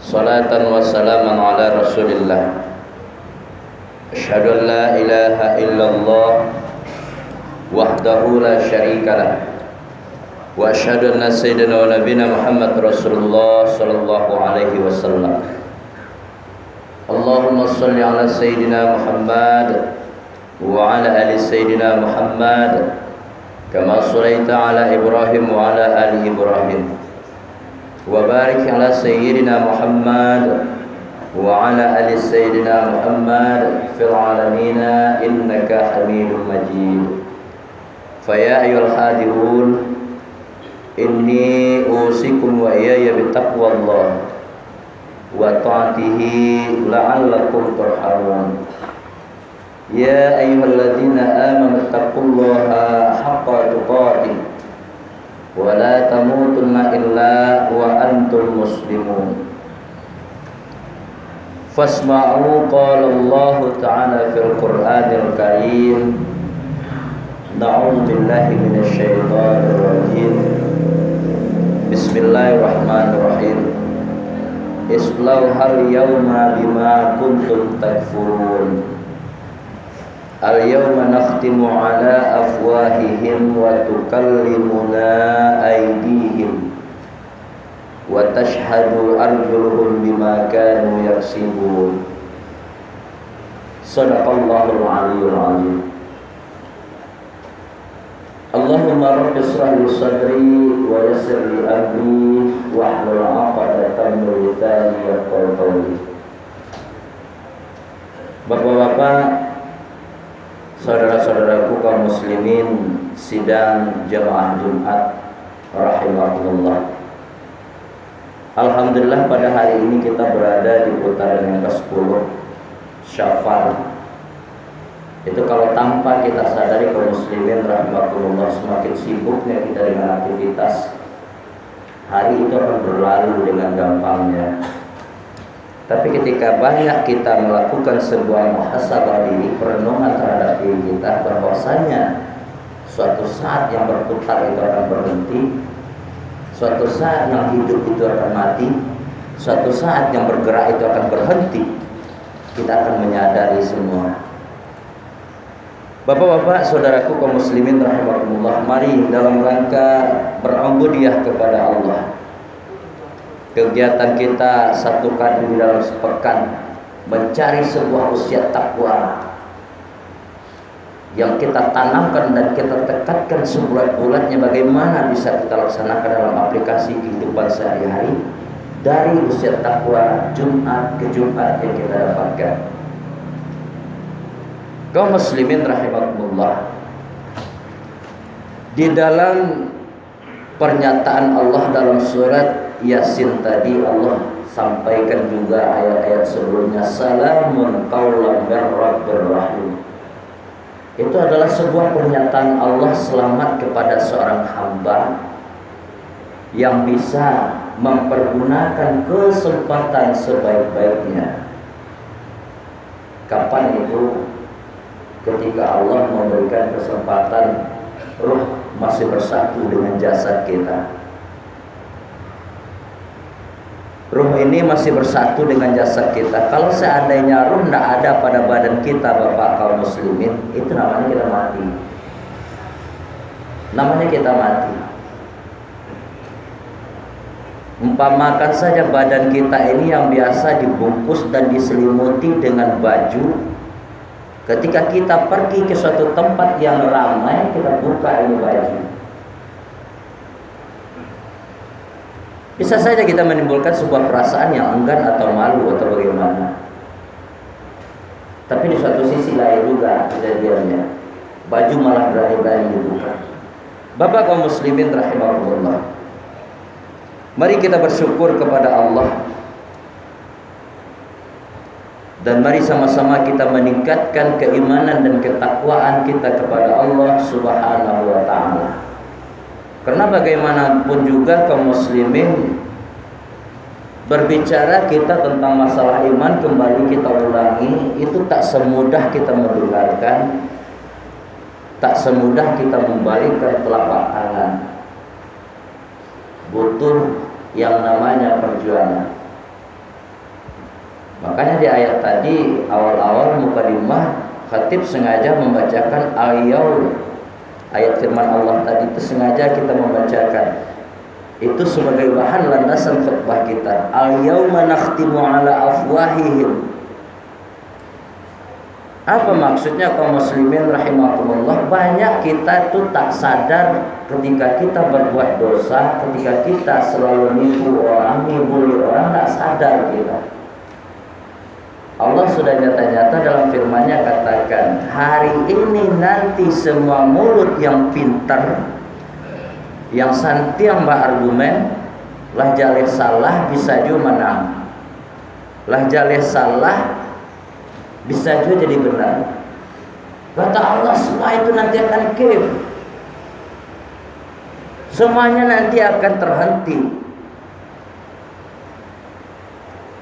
Salatan wa salaman ala Rasulillah. Asyhadu an la ilaha illallah wahdahu la syarika lah. Wa asyhadu anna sayyidina wa nabiyana Muhammad Rasulullah sallallahu alaihi wasallam. Allahumma shalli ala sayyidina Muhammad wa ala ali sayyidina Muhammad kama shallaita ala Ibrahim wa ala ali Ibrahim. Wa barik ala sayyidina Muhammad wa ala ali sayyidina Muhammad fil alamin innaka Hamidum Majid. Fa ya ayyuhal hadirun inni usikum wa iyaya bittaqwallah wa ta'atihi la'allakum turhamun. Ya ayyuhalladzina amanu taqullaha haqqa tuqatih wa la tamutunna illa wa antum muslimun. Fasma'u qala Allah ta'ala fil Qur'anil Karim. Na'udzu billahi minasy syaithanir rajim. Bismillahirrahmanirrahim. Islauhal yawma bima kuntum takfurun. Al-yawma nakhtimu ala afwahihim wa tukallimuna aydihim wa tashhadu arjuluhum bima kanu yaksibun. Shadaqallahul aliyyul azim. Allahumma rabbi shrah li sadri wa yassir li amri wahlul 'uqdatam min lisani yafqahu qawli. Bapak-bapak, saudara-saudaraku kaum muslimin sidang jamaah Jumat rahimahullah. Alhamdulillah pada hari ini kita berada di putaran yang ke-10 Syawal. Itu kalau tanpa kita sadari kaum muslimin rahimahullah, semakin sibuknya kita dengan aktivitas, hari itu akan berlalu dengan gampangnya. Tapi ketika banyak kita melakukan sebuah muhasabah diri, perenungan terhadap diri kita, bahwasanya suatu saat yang berputar itu akan berhenti, suatu saat yang hidup itu akan mati, suatu saat yang bergerak itu akan berhenti, kita akan menyadari semua. Bapak-bapak, saudaraku kaum muslimin rahimahumullah, mari dalam rangka berubudiyah kepada Allah, kegiatan kita satu kali di dalam sepekan mencari sebuah usia takwa yang kita tanamkan dan kita tekatkan sebulat-bulatnya, bagaimana bisa kita laksanakan dalam aplikasi kehidupan sehari-hari dari usia takwa Jumat ke Jumat yang kita dapatkan. Kaum muslimin rahimahumullah, di dalam pernyataan Allah dalam surat Yasin tadi, Allah sampaikan juga ayat-ayat sebelumnya, salamun qaulan mir rabbir rahim. Itu adalah sebuah pernyataan Allah selamat kepada seorang hamba yang bisa mempergunakan kesempatan sebaik-baiknya. Kapan itu? Ketika Allah memberikan kesempatan ruh masih bersatu dengan jasad kita. Ruh ini masih bersatu dengan jasad kita. Kalau seandainya ruh tidak ada pada badan kita, bapak kaum muslimin, itu namanya kita mati. Namanya kita mati. Umpamakan saja badan kita ini yang biasa dibungkus dan diselimuti dengan baju. Ketika kita pergi ke suatu tempat yang ramai, kita buka ini baju, bisa saja kita menimbulkan sebuah perasaan yang enggan atau malu atau bagaimana. Tapi di suatu sisi lain juga kejadiannya, baju malah berani-berani dibuka. Bapak kaum muslimin rahimahullah, mari kita bersyukur kepada Allah. Dan mari sama-sama kita meningkatkan keimanan dan ketakwaan kita kepada Allah Subhanahu wa ta'ala. Karena bagaimanapun juga kaum muslimin, berbicara kita tentang masalah iman, kembali kita ulangi, itu tak semudah kita mendengarkan, tak semudah kita membalikkan telapak tangan. Butuh yang namanya perjuangan. Makanya di ayat tadi awal-awal mukadimah khatib sengaja membacakan al-yaum. Ayat firman Allah tadi itu sengaja kita membacakan. Itu sebagai bahan landasan khutbah kita. Al-yauma nakhtimu ala afwahihim. Apa maksudnya kaum muslimin rahimakumullah? Banyak kita tuh tak sadar ketika kita berbuat dosa, ketika kita selalu nipu orang, ngibuli orang, tak sadar kita. Allah sudah nyata-nyata dalam firman-Nya katakan, hari ini nanti semua mulut yang pintar, yang santiang berargumen, lah jaleh salah bisa juga menang, lah jaleh salah bisa juga jadi benar. Kata Allah, semua itu nanti akan kif, semuanya nanti akan terhenti.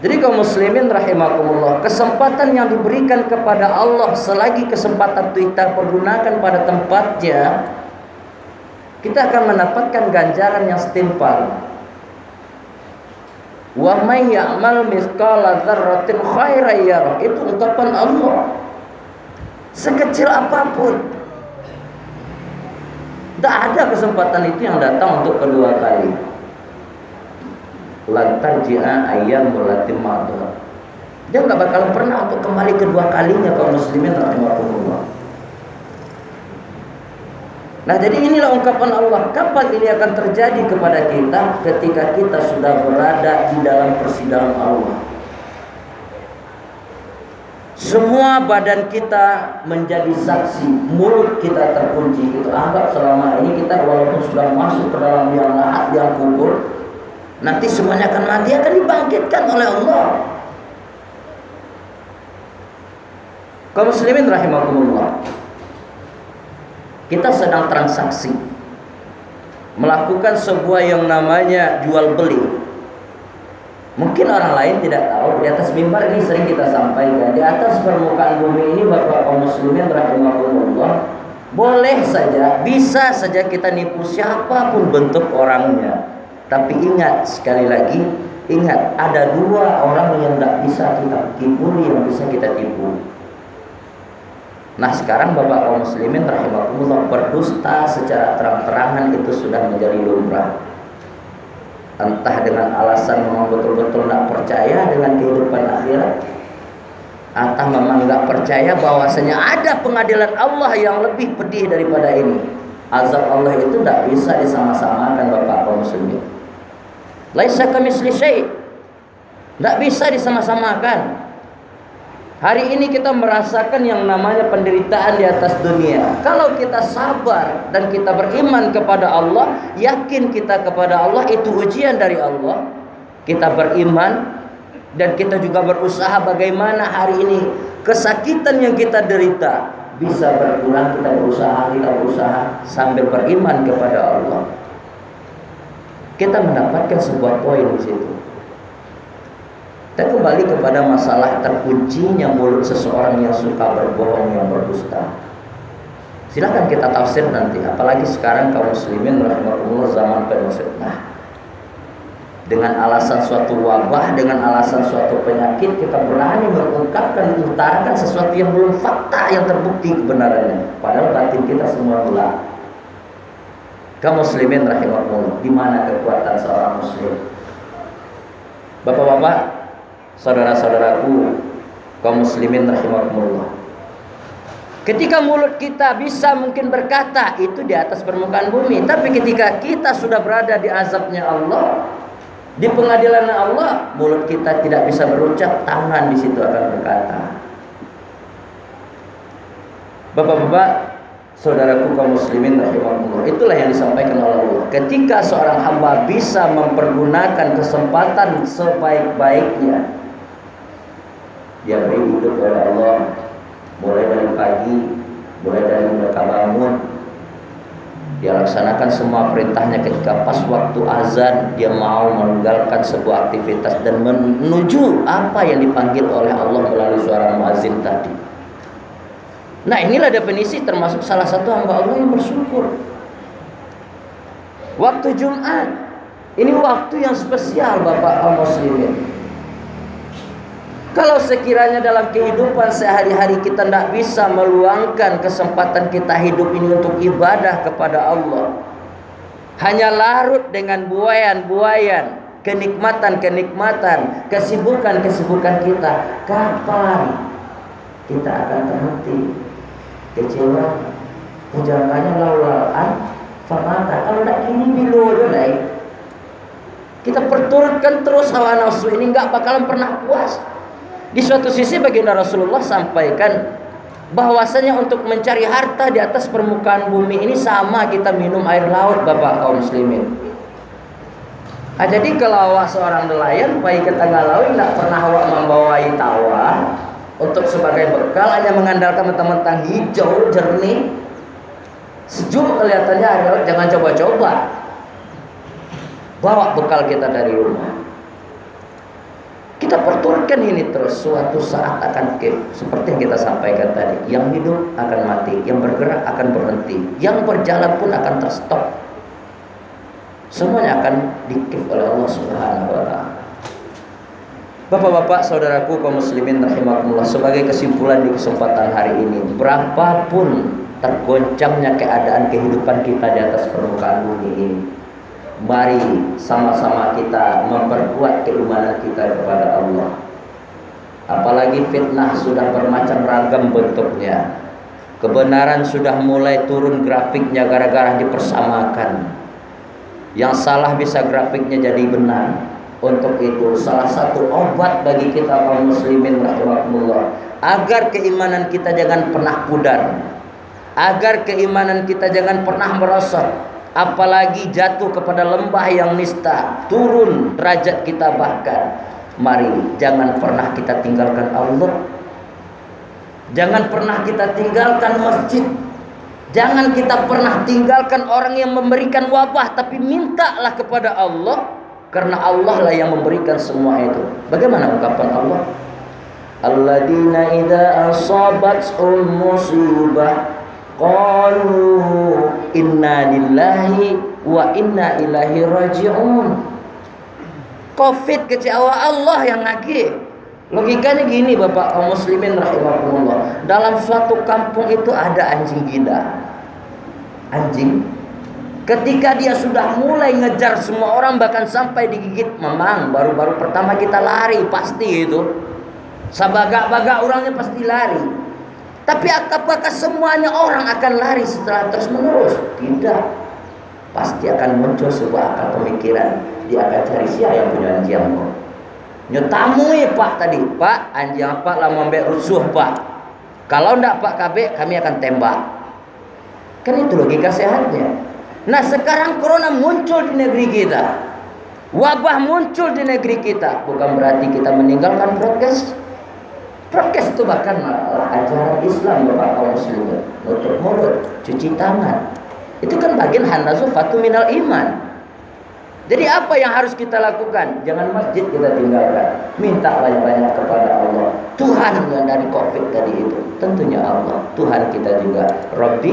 Jadi kaum muslimin rahimakumullah, kesempatan yang diberikan kepada Allah selagi kesempatan itu kita pergunakan pada tempatnya, kita akan mendapatkan ganjaran yang setimpal. Wa may ya'mal mithqala dzarratin khairan yarah. Itu ungkapan Allah. Sekecil apapun, tidak ada kesempatan itu yang datang untuk kedua kali. Lantar jia ayam mulatim madhab. Dia nggak bakal pernah untuk kembali kedua kalinya kaum muslimin rahimahumullah. Nah, jadi inilah ungkapan Allah. Kapan ini akan terjadi kepada kita? Ketika kita sudah berada di dalam persidangan Allah. Semua badan kita menjadi saksi, mulut kita terkunci. Kita anggap selama ini kita walaupun sudah masuk ke dalam yang lahat, yang kubur, nanti semuanya akan mati, akan dibangkitkan oleh Allah. Kaum muslimin rahimakumullah, kita sedang transaksi, melakukan sebuah yang namanya jual beli. Mungkin orang lain tidak tahu, di atas mimbar ini sering kita sampaikan, di atas permukaan bumi ini bapak kaum muslimin rahimakumullah, boleh saja, bisa saja kita nipu siapapun bentuk orangnya. Tapi ingat, sekali lagi, ingat, ada dua orang yang tidak bisa kita tipu, yang bisa kita tipu. Nah, sekarang bapak kaum muslimin rahimakumullah, berdusta secara terang-terangan itu sudah menjadi lumrah. Entah dengan alasan memang betul-betul tidak percaya dengan kehidupan akhirat, atau memang tidak percaya bahwasanya ada pengadilan Allah yang lebih pedih daripada ini. Azab Allah itu tidak bisa disama-samakan bapak kaum muslimin. Laisa kamitsli syai'. Tidak bisa disama-samakan. Hari ini kita merasakan yang namanya penderitaan di atas dunia. Kalau kita sabar dan kita beriman kepada Allah, yakin kita kepada Allah, itu ujian dari Allah. Kita beriman dan kita juga berusaha bagaimana hari ini kesakitan yang kita derita bisa berkurang. Kita berusaha sambil beriman kepada Allah. Kita mendapatkan sebuah poin di situ. Kita kembali kepada masalah terkuncinya mulut seseorang yang suka berbohong, yang berdusta. Silakan kita tafsir nanti. Apalagi sekarang kaum muslimin rahimahumullah zaman penuh fitnah. Dengan alasan suatu wabah, dengan alasan suatu penyakit, kita berani mengungkapkan, mengutarakan sesuatu yang belum fakta, yang terbukti kebenarannya. Padahal batin kita semua gelap. Kaum muslimin rahimahumullah, di mana kekuatan seorang muslim? Bapak-bapak, saudara-saudaraku, kaum muslimin rahimahumullah, ketika mulut kita bisa mungkin berkata itu di atas permukaan bumi, tapi ketika kita sudah berada di azabnya Allah, di pengadilan Allah, mulut kita tidak bisa berucap, tangan di situ akan berkata. Bapak-bapak, saudaraku kaum muslimin rahimahumullah, itulah yang disampaikan oleh Allah. Ketika seorang hamba bisa mempergunakan kesempatan sebaik-baiknya, dia beri hidup oleh Allah, mulai dari pagi, mulai dari mereka bangun, dia laksanakan semua perintahnya. Ketika pas waktu azan, dia mau meninggalkan sebuah aktivitas dan menuju apa yang dipanggil oleh Allah melalui suara muazin tadi. Nah, inilah definisi termasuk salah satu hamba Allah yang bersyukur. Waktu Jumat, ini waktu yang spesial bapak kaum muslimin. Kalau sekiranya dalam kehidupan sehari-hari kita tidak bisa meluangkan kesempatan kita hidup ini untuk ibadah kepada Allah, hanya larut dengan buayan-buayan, kenikmatan-kenikmatan, kesibukan-kesibukan kita, kapan kita akan terhenti? Kecewa, pujangannya laulaan, famata. Kalau tidak gini bilo naik. Kita perturutkan terus hawa nafsu ini, nggak bakalan pernah puas. Di suatu sisi baginda Rasulullah sampaikan bahwasanya untuk mencari harta di atas permukaan bumi ini sama kita minum air laut, Bapak kaum muslimin. Jadi kalau awak seorang nelayan pergi ke tengah laut, tidak pernah awak membawai tawa untuk sebagai bekal, hanya mengandalkan mentang-mentang hijau jernih sejuk kelihatannya air laut, jangan coba-coba. Bawa bekal kita dari rumah. Kita perturutkan ini terus, suatu saat akan kif. Seperti yang kita sampaikan tadi, yang hidup akan mati, yang bergerak akan berhenti, yang berjalan pun akan terstop. Semuanya akan dikif oleh Allah Subhanahu wa ta'ala. Bapak-bapak, saudaraku kaum muslimin rahimakumullah, sebagai kesimpulan di kesempatan hari ini, berapapun tergoncangnya keadaan kehidupan kita di atas permukaan bumi ini, mari sama-sama kita memperkuat keimanan kita kepada Allah. Apalagi fitnah sudah bermacam ragam bentuknya. Kebenaran sudah mulai turun grafiknya gara-gara dipersamakan. Yang salah bisa grafiknya jadi benar. Untuk itu salah satu obat bagi kita kaum muslimin rahimakumullah, agar keimanan kita jangan pernah pudar, agar keimanan kita jangan pernah merosot, apalagi jatuh kepada lembah yang nista, turun derajat kita bahkan. Mari jangan pernah kita tinggalkan Allah. Jangan pernah kita tinggalkan masjid. Jangan kita pernah tinggalkan orang yang memberikan wabah, tapi mintalah kepada Allah, karena Allah lah yang memberikan semua itu. Bagaimana ungkapan Allah? Alladzina idza asabathum musibah qalu inna lillahi wa inna ilaihi raji'un. Covid kecewa Allah yang ngaki. Logikanya gini Bapak kaum muslimin rahimakumullah. Dalam suatu kampung itu ada anjing gila. Anjing ketika dia sudah mulai ngejar semua orang, bahkan sampai digigit, memang baru-baru pertama kita lari pasti itu. Sabagak-bagak orangnya pasti lari. Tapi apakah semuanya orang akan lari setelah terus menerus? Tidak. Pasti akan muncul sebuah akal pemikiran. Dia akan cari siapa yang punya anjing. Nyotamui Pak tadi, Pak anjing apa lah membek rusuh Pak. Kalau ndak Pak KB kami akan tembak. Kan itu logika sehatnya. Nah sekarang corona muncul di negeri kita, wabah muncul di negeri kita, bukan berarti kita meninggalkan prokes. Prokes itu bahkan malah ajaran Islam Bapak kaum muslimin. Nutup mulut, cuci tangan, itu kan bagian hanasu fatu minal iman. Jadi apa yang harus kita lakukan? Jangan masjid kita tinggalkan. Minta banyak-banyak kepada Allah. Tuhan yang dari Covid tadi itu tentunya Allah. Tuhan kita juga Rabbi,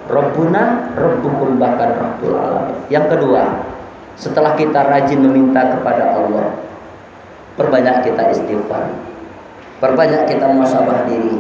Rabbuna, Rabbukum, bahkan Rabbul Alamin. Yang kedua, setelah kita rajin meminta kepada Allah, perbanyak kita istighfar, perbanyak kita muhasabah diri.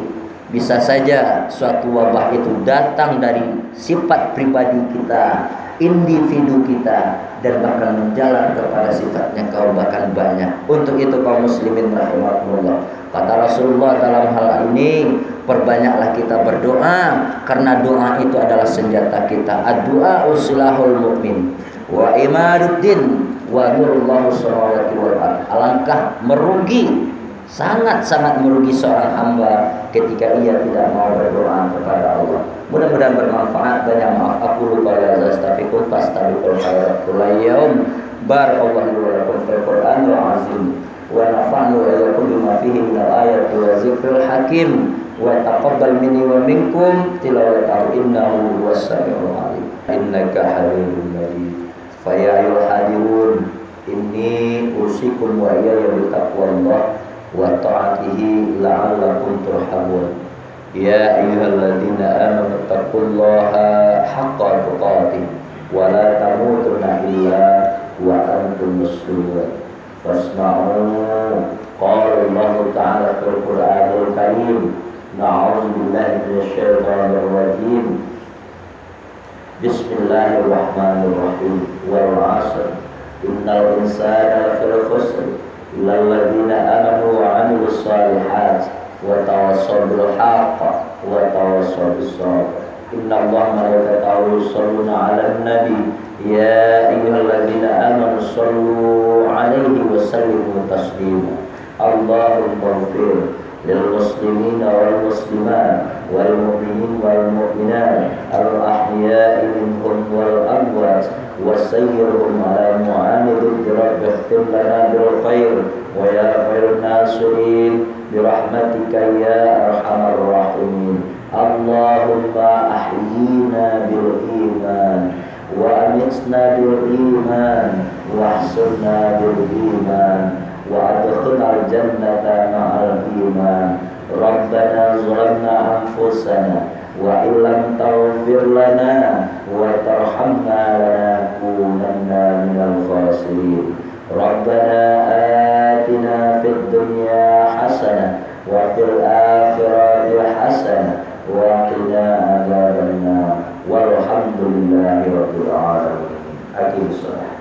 Bisa saja suatu wabah itu datang dari sifat pribadi kita, individu kita, dan bahkan menjalar kepada sifatnya kaum bahkan banyak. Untuk itu kaum muslimin rahimahullah, kata Rasulullah dalam hal ini, perbanyaklah kita berdoa, karena doa itu adalah senjata kita. Ad-du'a usilahul mu'min wa imaduddin wa nurullahu samawati wal ardh. Alangkah merugi, sangat-sangat merugi seorang hamba ketika ia tidak mau berdoa kepada Allah. Mudah-mudahan bermanfaat. Banyak maaf aku lupa ya astaghfirullah fastaghfirul khairat yaum. Barakallahu wa lakum fil Qur'anil azim wa nafa'nu wa iyyakum bima fihi minal ayati wa zikril hakim wa taqabbal minni wa minkum tilawatahu innahu huwas samiul alim. Innaka halimul majid. Fa ya ayyuhal hadirun inni usikum wa iyaya bi taqwallah wa ta'atihi la'allakum turhamun. Ya ayyuhalladzina amanu taqullaha haqqa tuqatih wa la tamutunna illa wa antum muslimun. Fasma'u qala Allah Ta'ala fil Qur'anil Karim. Na'udzu billahi minasyaitonir rajim. Bismillahirrahmanirrahim. Wal 'asr. Innal insana lafil khusr illal ladzina amanu wa 'amilus shalihat wa tawassaw bil haqq wa tawassaw bis sabr. Innallaha malaikatahu yusholluna 'alan nabi ya ayyuhalladzina amanu shollu 'alaihi wa sallimu taslima. Allahumma ighfir lil muslimina wal muslimat wal mu'minin wal mu'minat al ahya'i minhum wal amwat wasayyirhum ala mu'amilin birabbihtim lana bil khair wa ya khairun nasirin birahmatika ya arhamar rahimin. Allahumma ahyina bil iman wa amitna bil iman wa ahsurna bil iman wa adkhilna al jannata ma'al iman. Rabbana zalamna anfusana wa illam taghfir lana wa tarhamna lanakunanna minal khasirin. Rabbana atina fid dunya hasanah wa fil akhirati hasanah wa qina adzabannar. Walhamdulillahi rabbil alamin. Aqim shalah.